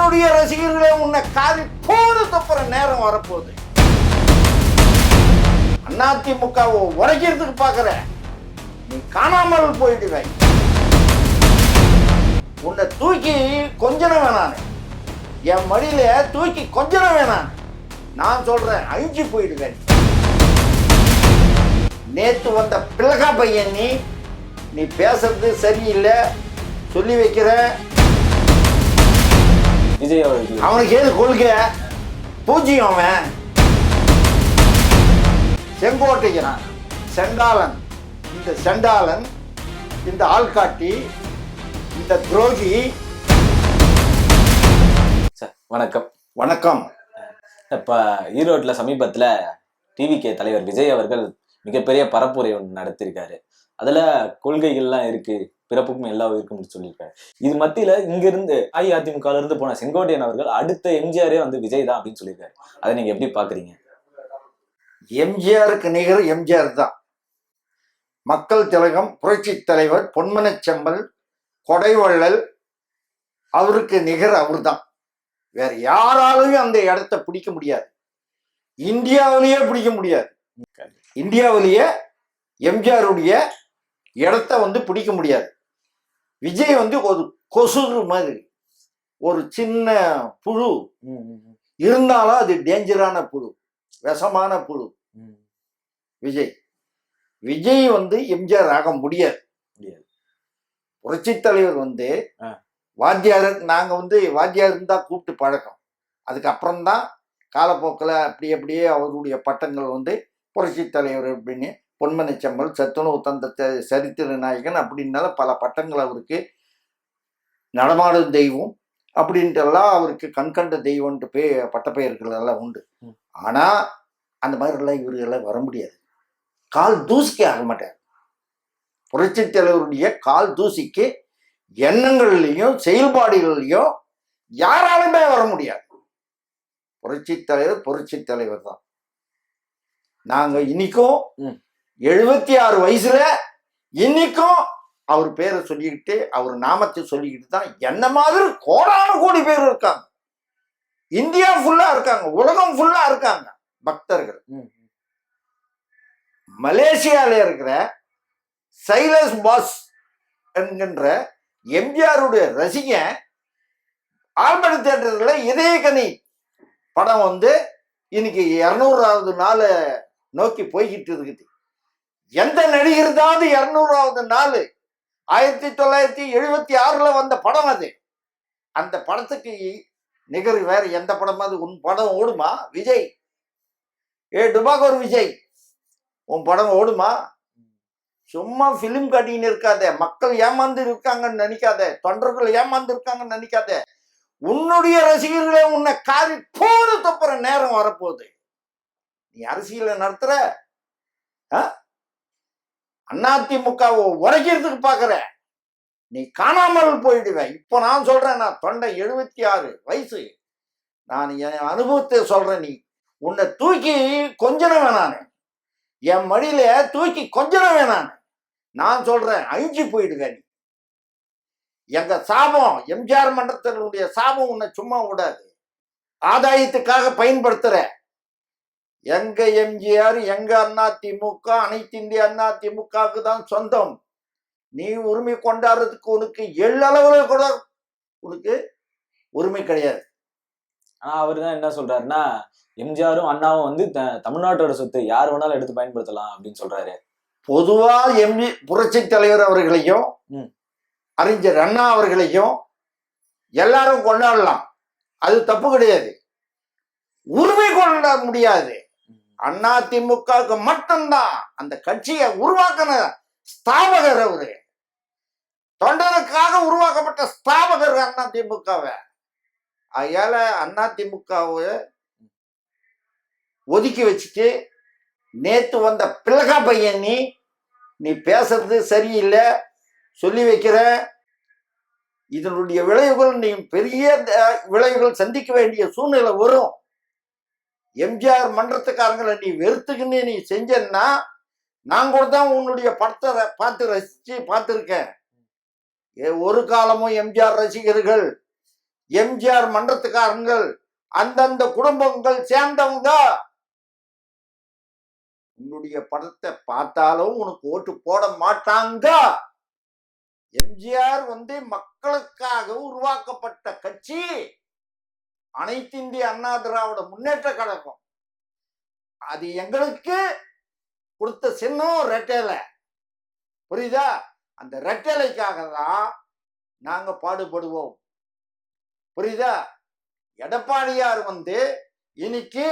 உன்னுடைய ரசிகர்களே உன்னை காரி போடு தப்புற நேரம் வரப்போகுது. அதிமுகவை உடைக்கிறதுக்கு பாக்குற, நீ காணாமல் போயிடுவே. உன்னை தூக்கி கொஞ்சம் வேணானு, என் மடியில தூக்கி கொஞ்சம் வேணான், நான் சொல்றேன் அழிஞ்சு போயிடுவேன். நேத்து வந்த பிளகா பையன் நீ பேசுறது சரியில்லை சொல்லி வைக்கிற. விஜய் அவர்கள் அவனுக்கு ஏது கொள்கை பூஜ்யம். அவன் செங்கோட்டைக்கிறான் செண்டாளன். இந்த செண்டாளன், இந்த ஆள்காட்டி, இந்த துரோகி. சார் வணக்கம். வணக்கம். இப்ப ஈரோட்ல சமீபத்துல டிவிகே தலைவர் விஜய் அவர்கள் மிகப்பெரிய பரப்புரை ஒன்று நடத்திருக்காரு. அதுல கொள்கைகள்லாம் இருக்கு, பிறப்புக்கும் எல்லா உயிருக்கும் சொல்லியிருக்காரு. இது மத்தியில இங்கிருந்து அஇஅதிமுக இருந்து போன செங்கோட்டையன் அவர்கள் அடுத்த எம்ஜிஆரே வந்து விஜய் தான் அப்படின்னு சொல்லியிருக்காரு. அதை நீங்க எப்படி பாக்குறீங்க? எம்ஜிஆருக்கு நிகர் எம்ஜிஆர் தான். மக்கள் திலகம், புரட்சி தலைவர், பொன்மனச்செம்மல், கொடைவள்ளல், அவருக்கு நிகர் அவர் தான். வேற யாராலையும் அந்த இடத்த பிடிக்க முடியாது. இந்தியாவிலேயே பிடிக்க முடியாது. இந்தியாவிலேயே எம்ஜிஆருடைய இடத்த பிடிக்க முடியாது. விஜய் ஒரு கொசு மாதிரி, ஒரு சின்ன புழு இருந்தாலும் அது டேஞ்சரான புழு, விஷமான புழு. விஜய் எம்ஜிஆர் ஆக முடியாது. புரட்சி தலைவர் வாத்தியார், நாங்க வாத்தியார் இருந்தா கூப்பிட்டு பழக்கம். அதுக்கப்புறம்தான் காலப்போக்கில் அப்படியே அவருடைய பட்டங்கள் புரட்சி தலைவர் அப்படின்னு, பொன்மனச்செம்மல், சத்துணவு தந்த சரித்திர நாயகன் அப்படின்னால பல பட்டங்கள் அவருக்கு, நடமாடும் தெய்வம் அப்படின்ட்டுலாம் அவருக்கு, கண்கண்ட தெய்வம்ன்ட்டு பட்டப்பெயர்கள் எல்லாம் உண்டு. ஆனா அந்த மாதிரிலாம் இவர்களெல்லாம் வர முடியாது. கால் தூசிக்கு ஆக மாட்டார். புரட்சி தலைவருடைய கால் தூசிக்கு எண்ணங்கள்லையும் செயல்பாடுகள்லையும் யாராலுமே வர முடியாது. புரட்சி தலைவர் தான். நாங்க இன்னைக்கும் 76 வயசுல இன்னைக்கும் அவர் பேரை சொல்லிக்கிட்டு, அவர் நாமத்தை சொல்லிக்கிட்டு தான் என்ன மாதிரி கோடான கோடி பேர் இருக்காங்க. இந்தியா ஃபுல்லா இருக்காங்க, உலகம் ஃபுல்லா இருக்காங்க பக்தர்கள். மலேசியால இருக்கிற சைலஸ் பாஸ் என்கின்ற எம்ஜிஆருடைய ரசிகன் ஆல்பர்ட் தியேட்டர்ல இதயக்கனி படம் இன்னைக்கு 200வது நாள் நோக்கி போய்கிட்டு இருக்குது. எந்த நடிகர் தான் 200வது நாள் 1976 வந்த படம் அது. அந்த படத்துக்கு நிகர் வேற எந்த படமாவது உன் படம் ஓடுமா? விஜய், டுபாகோர் விஜய், உன் படம் ஓடுமா? சும்மா பிலிம் காட்டின்னு இருக்காத. மக்கள் ஏமாந்து இருக்காங்கன்னு நினைக்காத, தொண்டர்கள் ஏமாந்து இருக்காங்கன்னு நினைக்காத. உன்னுடைய ரசிகர்களே உன்னை காரி போடு தப்புற நேரம் வரப்போகுது. நீ அரசியலை நடத்துற, அதிமுகவை உடைக்கிறதுக்கு பாக்குற, நீ காணாமல் போயிடுவே. இப்ப நான் சொல்றேன், நான் தொண்டை 76 வயசு, நான் என் அனுபவத்தை சொல்றேன். நீ உன்னை தூக்கி கொஞ்சம் வேணானு, என் மடியில தூக்கி கொஞ்சம் வேணானு, நான் சொல்றேன் அழிஞ்சு போயிடுவேன். எங்க சாபம், எம்ஜிஆர் மன்றத்தினுடைய சாபம் உன்னை சும்மா விடாது. ஆதாயத்துக்காக பயன்படுத்துற. எங்க எம்ஜிஆர், எங்க அதிமுக, அனைத்து இந்திய அதிமுகவுக்கு தான் சொந்தம். நீ உரிமை கொண்டாடுறதுக்கு உனக்கு எள்ளளவுல கூட உனக்கு உரிமை கிடையாது. ஆனா அவர் தான் என்ன சொல்றாருன்னா, எம்ஜிஆரும் அண்ணாவும் தமிழ்நாட்டோட சொத்து, யார் வேணாலும் எடுத்து பயன்படுத்தலாம் அப்படின்னு சொல்றாரு. பொதுவா புரட்சி தலைவர் அவர்களையும் அறிஞர் அண்ணா அவர்களையும் எல்லாரும் கொண்டாடலாம், அது தப்பு கிடையாது. உரிமை கொண்டாட முடியாது. அதிமுகவுக்கு மட்டும்தான் அந்த கட்சியை உருவாக்கின ஸ்தாபகர் அவரு. தொண்டனுக்காக உருவாக்கப்பட்ட ஸ்தாபகர் அதிமுகவை. அதனால அதிமுகவை ஒதுக்கி வச்சுட்டு நேத்து வந்த பிளகா பையன் நீ பேசுறது சரியில்லை சொல்லி வைக்கிற. இதனுடைய விளைவுகள், நீ பெரிய விளைவுகள் சந்திக்க வேண்டிய சூழ்நிலை வரும். எம்ஜிஆர் மன்றத்துக்காரங்களை நீ வெறுத்துக்குன்னு நீ செஞ்சன்னா, நான் கூட தான் உன்னுடைய படத்தை பார்த்து ரசிச்சு பார்த்துருக்கேன். ஒரு காலமும் எம்ஜிஆர் ரசிகர்கள் எம்ஜிஆர் மன்றத்துக்காரங்கள் அந்தந்த குடும்பங்கள் சேர்ந்தவங்க உன்னுடைய படத்தை பார்த்தாலும் உனக்கு ஓட்டு போட மாட்டாங்க. எம்ஜிஆர் மக்களுக்காக உருவாக்கப்பட்ட கட்சி அனைத்து இந்திய அண்ணா திராவிட முன்னேற்ற கழகம். அது எங்களுக்கு கொடுத்த சின்னம் ரெட்டேலை. புரியுதா? அந்த ரெட்டேலைக்காக தான் நாங்க பாடுபடுவோம். புரியுதா? எடப்பாடியார் இன்னைக்கு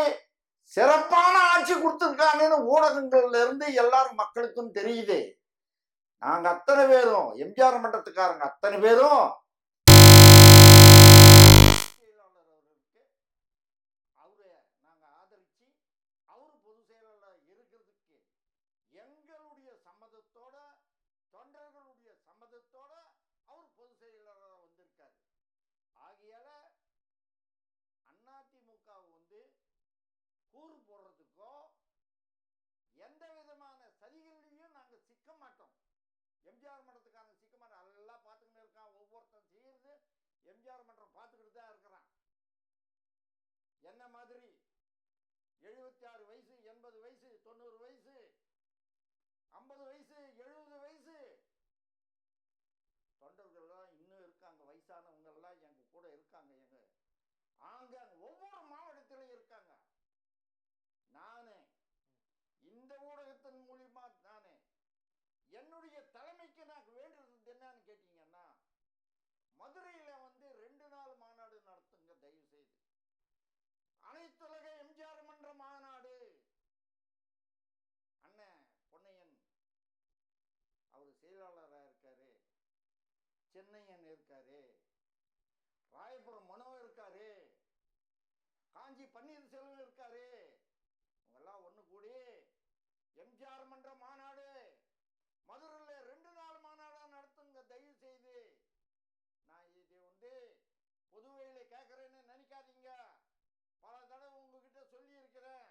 சிறப்பான ஆட்சி கொடுத்திருக்காங்கன்னு ஊடகங்கள்ல இருந்து எல்லாரும் மக்களுக்கும் தெரியுது. நாங்க அத்தனை பேரும் எம்ஜிஆர் மன்றத்துக்காரங்க அத்தனை பேரும் அவரை நாங்க ஆதரிச்சு அவரு பொதுச் செயலாளர் இருக்கிறதுக்கு எங்களுடைய சம்மதத்தோட தொண்டர்களுடைய சம்மதத்தோட அவர் பொதுச் செயலாளராக வந்திருக்காரு. ஆகையால அதிமுக கூறு போடுறதுக்கோ எந்த விதமான சதிகளிலையும் நாங்க சிக்க மாட்டோம். எம்ஜிஆர் மன்றத்துக்காரங்க சிக்க மாட்டோம். எல்லாம் பார்த்துக்கிட்டு இருக்கான். ஒவ்வொருத்தன் செய்யறது எம்ஜிஆர் மன்றம் பார்த்துக்கிட்டு தான் இருக்கிறான். என்ன மாதிரி 76 வயசு, 80 வயசு, 90 வயசு, 50 வயசு, 70 வயசு தொண்டர்கள்லாம் இன்னும் இருக்காங்க. வயசானவங்க எல்லாம் எங்க கூட இருக்காங்க. அங்க ஒவ்வொரு மாவட்டத்திலும் இருக்காங்க. நானு இந்த ஊடகத்தின் மூலியமா நானு என்னுடைய தலைமைக்கு நான் வேண்டுறது என்னன்னு கேட்டீங்கன்னா, மதுரையில 2 நாள் மாநாடு நடத்துங்க தயவு செய்து. அனைத்துலக எம்ஜிஆர் மன்ற மாநாடு. அண்ணன் பொன்னையன் அவரு செயலாளராக இருக்காரு, சென்னையன் இருக்காரு, ராயபுரம் மனோ இருக்காரு, காஞ்சி பன்னீர்செல்வம் இருக்காரு. இவங்கெல்லாம் ஒண்ணு கூடி எம்ஜிஆர் மன்ற மாநாடு மதுரையில 2 நாள் மாநாடா நடத்துங்க தயவு செய்து. நான் இது பொதுவையில கேட்கறேன்னு நினைக்காதீங்க. பல தடவை உங்ககிட்ட சொல்லி இருக்கிறேன்.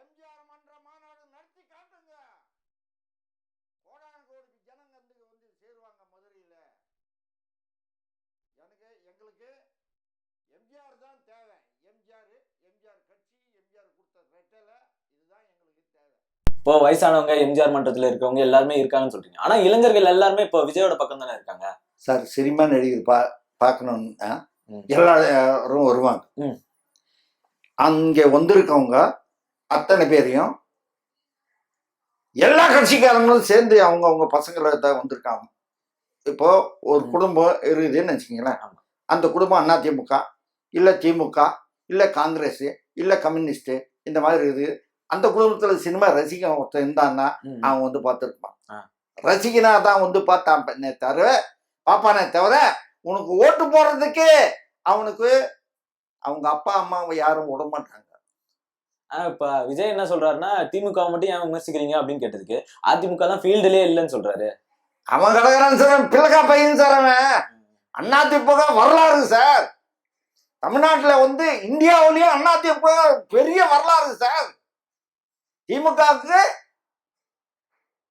எம்ஜிஆர் மன்ற மாநாடு நடத்தி காட்டுங்க. கோடான கோடி ஜனங்க சேருவாங்க மதுரையில. எங்களுக்கு எம்ஜிஆர் தான் தேவை. எம்ஜிஆர் கட்சி, எம்ஜிஆர் கொடுத்த ரெட்டலை, இதுதான் எங்களுக்கு தேவை. இப்போ வயசானவங்க எம்ஜிஆர் மன்றத்துல இருக்கவங்க எல்லாருமே இருக்காங்கன்னு சொல்றீங்க. ஆனா இளைஞர்கள் எல்லாருமே இப்போ விஜயோட பக்கம் தானே இருக்காங்க சார். சினிமா நடிகர் பார்க்கணும்னா எல்லாரும் வருவாங்க. அங்க வந்திருக்கவங்க அத்தனை பேரையும் எல்லா கட்சிக்காரங்களும் சேர்ந்து அவங்க பசங்களை தான் வந்திருக்காங்க. இப்போ ஒரு குடும்பம் இருக்குதுன்னு வச்சுக்கீங்களேன். அந்த குடும்பம் அதிமுக இல்ல திமுக இல்ல காங்கிரஸ் இல்ல கம்யூனிஸ்ட் இந்த மாதிரி இருக்குது. அந்த குடும்பத்துல சினிமா ரசிகன் ஒருத்தன் இருந்தான்னா அவன் பார்த்துருப்பான். ரசிகனா தான் பாப்பானே தவிர உனக்கு ஓட்டு போடுறதுக்கு அவனுக்கு அவங்க அப்பா அம்மாவை யாரும் விட மாட்டாங்க. இப்ப விஜய் என்ன சொல்றாருன்னா, திமுக மட்டும் ஏன் விமர்சிக்கிறீங்க அப்படின்னு கேட்டதுக்கு அதிமுக தான் ஃபீல்டுலயே இல்லைன்னு சொல்றாரு. அவன் கிடக்குறான் சார், பிள்ளைக்கா பையன் சார். அவன் அதிமுக வரலாறு சார். தமிழ்நாட்டுல இந்தியாவிலயும் அதிமுக பெரிய வரலாறு சார். திமுகவுக்கு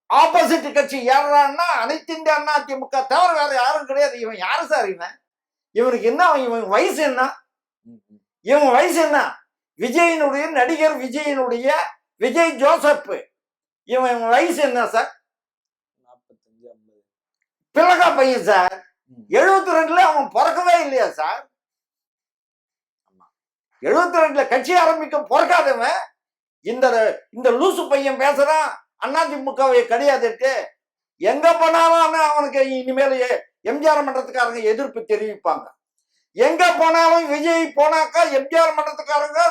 ஆப்போசிட் கட்சி யாருன்னா அனைத்து இந்திய அண்ணா திமுக தவிர வேற யாரும் கிடையாது. இவன் யாரு சார்? இவனுக்கு என்ன? இவன் வயசு என்ன? இவன் வயசு என்ன? விஜயினுடைய நடிகர் விஜய் ஜோசப். இவன் வயசு என்ன சார்? 45 50 பிள்ளைக்கா பையன் சார். 72ல அவன் பிறக்கவே இல்லையா சார்? 72ல கட்சி ஆரம்பிக்க பிறக்காதவன் இந்த லூசு பையன் பேசுறான். அதிமுகவை கிடையாதுட்டு எங்க போனாலும் அவனுக்கு இனிமேல் எம்ஜிஆர் மன்றத்துக்காரங்க எதிர்ப்பு தெரிவிப்பாங்க. எங்க போனாலும் விஜய் போனாக்கா எம்ஜிஆர் மன்றத்துக்காரங்க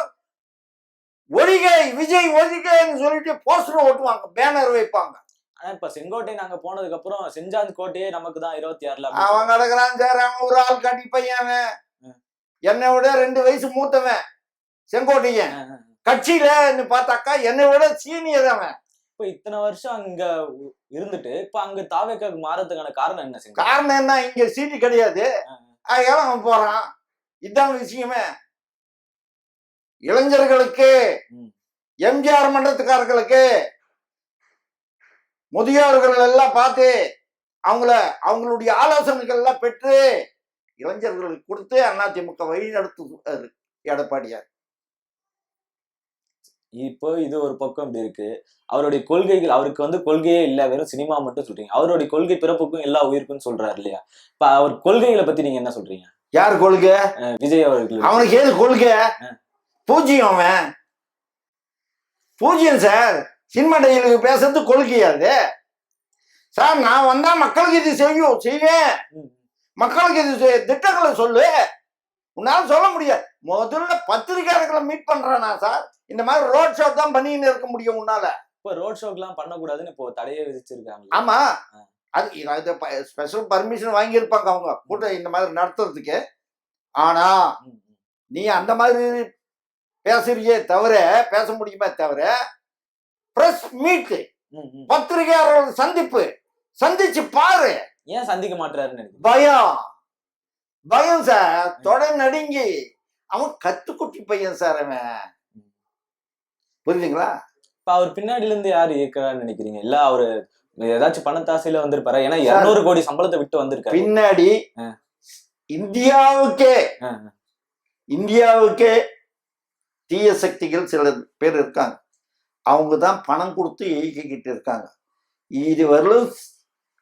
ஒழிகை விஜய் ஒழிகைன்னு சொல்லிட்டு போஸ்டர் ஓட்டுவாங்க, பேனர் வைப்பாங்க. ஆனா இப்ப செங்கோட்டை நாங்க போனதுக்கு அப்புறம் செஞ்சாந்த் கோட்டையே நமக்கு தான் 26ல அவன் கிடக்குறான் சார். அவன் ஒரு ஆள் காட்டி பையன். என்னை விட 2 வயசு மூத்தவன் செங்கோட்டையன். கட்சியில பார்த்தாக்கா என்னை விட சீனியர் அவன். இப்ப இத்தனை வருஷம் அங்க இருந்துட்டு இப்ப அங்க தாவேக்காக்கு மாறதுக்கான காரணம் என்ன? காரணம் என்ன? இங்க சீட்டு கிடையாது, அதனால அவன் போறான். இதுதான் விஷயமே. இளைஞர்களுக்கு, எம்ஜிஆர் மன்றத்துக்காரர்களுக்கு, முதியோர்கள் எல்லாம் பார்த்து அவங்களுடைய ஆலோசனைகள் எல்லாம் பெற்று இளைஞர்களுக்கு கொடுத்து அதிமுக வழி நடத்துவாரு எடப்பாடியார். இப்போ இது ஒரு பக்கம் இப்படி இருக்கு. அவருடைய கொள்கைகள், அவருக்கு வந்து கொள்கையே இல்ல, வெறும் சினிமா மட்டும் சொல்றீங்க. அவருடைய கொள்கை பிறப்புக்கும் எல்லா உயிருக்கும் சொல்றாரு இல்லையா? இப்ப அவர் கொள்கைகளை பத்தி நீங்க என்ன சொல்றீங்க? யார் கொள்கை? விஜய் அவர்கள். அவனுக்கு ஏது கொள்கை? பூஜ்யம். அவன் பூஜ்யம் சார். சினிமா டைலுக்கு பேசுறது கொள்கையா அது சார்? நான் வந்தா மக்களுக்கு இது செய்வேன், மக்களுக்கு இது திட்டங்களை சொல்லு. உன்னால சொல்ல முடியாது. முதல்ல பத்திரிகையாளர்களை மீட் பண்றானா சார்? இந்த மாதிரி ரோட் ஷோ தான் பண்ணின்னு இருக்க முடியும் உன்னால. இப்போ ரோட் ஷோக்கெல்லாம் பண்ணக்கூடாதுன்னு இப்போ தடையே விதிச்சிருக்காங்க. ஆமா, அது ஸ்பெஷல் பர்மிஷன் வாங்கியிருப்பாங்க அவங்க கூட்டம் இந்த மாதிரி நடத்துறதுக்கு. ஆனா நீ அந்த மாதிரி பேசுறியே தவிர, பேச முடியுமே தவிர, பிரஸ் மீட், பத்திரிகையாளர்கள் சந்திச்சு பாரு. ஏன் சந்திக்க மாட்டாருன்னு பயம் சார். தொடை நடுங்கி அவன் கத்துக்குட்டி பையன் சார். அவன் புரியுதுங்களா? இப்ப அவர் பின்னாடில இருந்து யாரு இயக்குறான்னு நினைக்கிறீங்க? இல்ல அவரு ஏதாச்சும் பணத்தாசையில வந்திருப்பாரு? ஏன்னா 200 கோடி சம்பளத்தை விட்டு வந்திருக்காரு. பின்னாடி இந்தியாவுக்கே தீய சக்திகள் சில பேர் இருக்காங்க. அவங்க தான் பணம் கொடுத்து இயக்கிக்கிட்டு இருக்காங்க. இதுவரையிலும்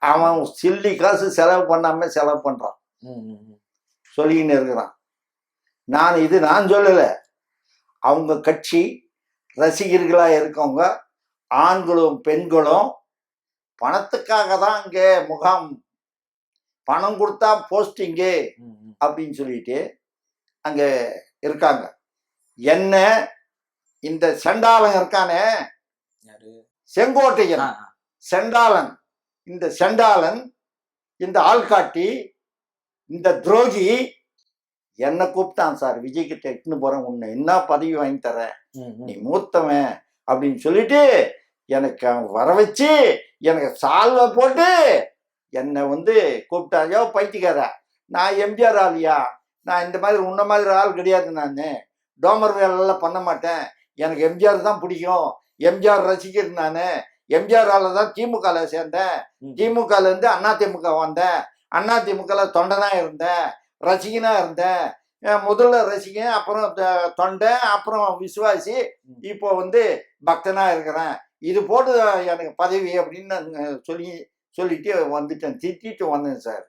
அவன் சில்லி காசு செலவு பண்றான், சொல்லிக்கின்னு இருக்கிறான். நான் சொல்லல. அவங்க கட்சி ரசிகர்களா இருக்கவங்க ஆண்களும் பெண்களும் பணத்துக்காக தான் இங்கே முகாம், பணம் கொடுத்தா போஸ்டிங்கு அப்படின்னு சொல்லிட்டு அங்க இருக்காங்க. என்ன இந்த செண்டாளன் இருக்கானே, செங்கோட்டையன் செண்டாளன், இந்த செண்டாளன், இந்த ஆள்காட்டி, இந்த துரோகி என்ன கூப்பிட்டான் சார். விஜய் கிட்ட இட்டுன்னு போறேன், உன்னை என்ன பதவி வாங்கி தரேன், நீ மூத்தவன் அப்படின்னு சொல்லிட்டு எனக்கு வர வச்சு எனக்கு சால்வை போட்டு என்னை கூப்பிட்டாயோ பைத்தியக்கார. நான் எம்ஜிஆர் ஆளியா? நான் இந்த மாதிரி உன்ன மாதிரி ஆள் கிடையாது. நான் டோமர் வேலையெல்லாம் பண்ண மாட்டேன். எனக்கு எம்ஜிஆர் தான் பிடிக்கும், எம்ஜிஆர் ரசிகர். நான் எம்ஜிஆரால தான் திமுகல சேர்ந்தேன், திமுகல இருந்து அதிமுக வந்தேன், அதிமுகல தொண்டனா இருந்தேன், ரசிகனா இருந்தேன். முதல்ல ரசிகன், அப்புறம் தொண்டை, அப்புறம் விசுவாசி, இப்போ பக்தனா இருக்கிறேன். இது போட்டு எனக்கு பதவி அப்படின்னு சொல்லிட்டு வந்துட்டேன். திட்டிட்டு வந்தேன் சார்.